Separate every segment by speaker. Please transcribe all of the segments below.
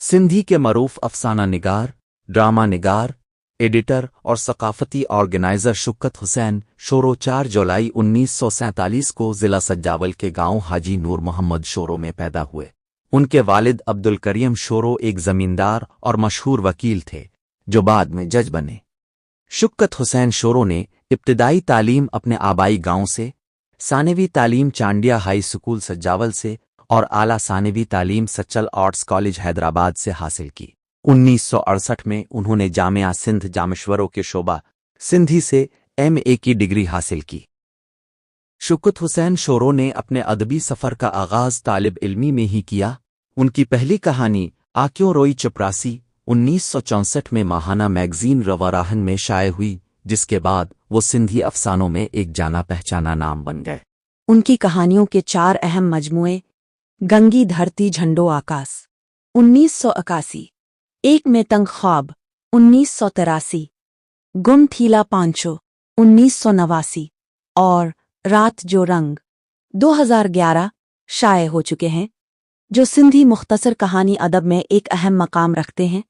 Speaker 1: سندھی کے معروف افسانہ نگار، ڈرامہ نگار، ایڈیٹر اور ثقافتی آرگنائزر شوکت حسین شورو 4 جولائی 1947 کو ضلع سجاول کے گاؤں حاجی نور محمد شورو میں پیدا ہوئے۔ ان کے والد عبدالکریم شورو ایک زمیندار اور مشہور وکیل تھے جو بعد میں جج بنے۔ شوکت حسین شورو نے ابتدائی تعلیم اپنے آبائی گاؤں سے، ثانوی تعلیم چانڈیا ہائی سکول سجاول سے اور اعلیٰ ثانوی تعلیم سچل آرٹس کالج حیدرآباد سے حاصل کی۔ 1968 میں انہوں نے جامعہ سندھ جامشورو کے شعبہ سندھی سے ایم اے کی ڈگری حاصل کی۔ شوکت حسین شورو نے اپنے ادبی سفر کا آغاز طالب علمی میں ہی کیا۔ ان کی پہلی کہانی آکیوں روئی چپراسی 1964 میں ماہانہ میگزین رواراہن میں شائع ہوئی، جس کے بعد وہ سندھی افسانوں میں ایک جانا پہچانا نام بن گئے۔
Speaker 2: ان کی کہانیوں کے 4 اہم مجموعے: گنگی دھرتی جھنڈو آکاس 1981، ایک میں تنگ خواب 1983، گم تھیلا پانچو 1989 اور رات جو رنگ 2011 شائع ہو چکے ہیں، جو سندھی مختصر کہانی ادب میں ایک اہم مقام رکھتے ہیں۔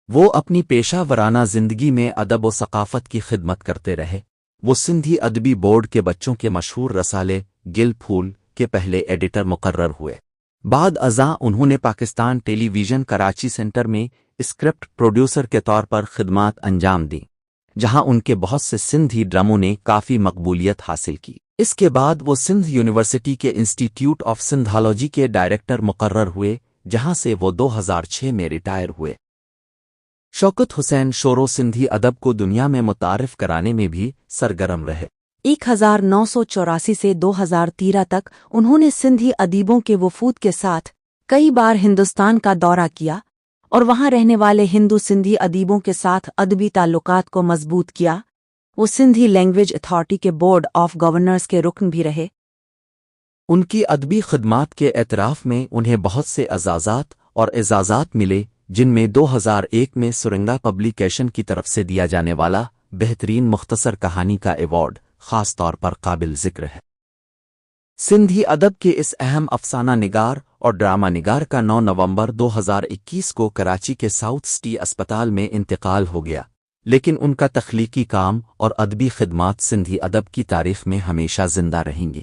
Speaker 1: وہ اپنی پیشہ ورانہ زندگی میں ادب و ثقافت کی خدمت کرتے رہے۔ وہ سندھی ادبی بورڈ کے بچوں کے مشہور رسالے گل پھول کے پہلے ایڈیٹر مقرر ہوئے۔ بعد ازاں انہوں نے پاکستان ٹیلی ویژن کراچی سینٹر میں اسکرپٹ پروڈیوسر کے طور پر خدمات انجام دیں، جہاں ان کے بہت سے سندھی ڈراموں نے کافی مقبولیت حاصل کی۔ اس کے بعد وہ سندھ یونیورسٹی کے انسٹیٹیوٹ آف سندھالوجی کے ڈائریکٹر مقرر ہوئے، جہاں سے وہ 2006 میں ریٹائر ہوئے۔ شوکت حسین شورو سندھی ادب کو دنیا میں متعارف کرانے میں بھی سرگرم رہے۔
Speaker 2: 1984 سے 2013 تک انہوں نے سندھی ادیبوں کے وفود کے ساتھ کئی بار ہندوستان کا دورہ کیا اور وہاں رہنے والے ہندو سندھی ادیبوں کے ساتھ ادبی تعلقات کو مضبوط کیا۔ وہ سندھی لینگویج اتھارٹی کے بورڈ آف گورنرز کے رکن بھی رہے۔
Speaker 1: ان کی ادبی خدمات کے اعتراف میں انہیں بہت سے اعزازات اور اعزازات ملے، جن میں 2001 میں سرنگا پبلیکیشن کی طرف سے دیا جانے والا بہترین مختصر کہانی کا ایوارڈ خاص طور پر قابل ذکر ہے۔ سندھی ادب کے اس اہم افسانہ نگار اور ڈرامہ نگار کا 9 نومبر 2021 کو کراچی کے ساؤتھ سٹی اسپتال میں انتقال ہو گیا، لیکن ان کا تخلیقی کام اور ادبی خدمات سندھی ادب کی تاریخ میں ہمیشہ زندہ رہیں گی۔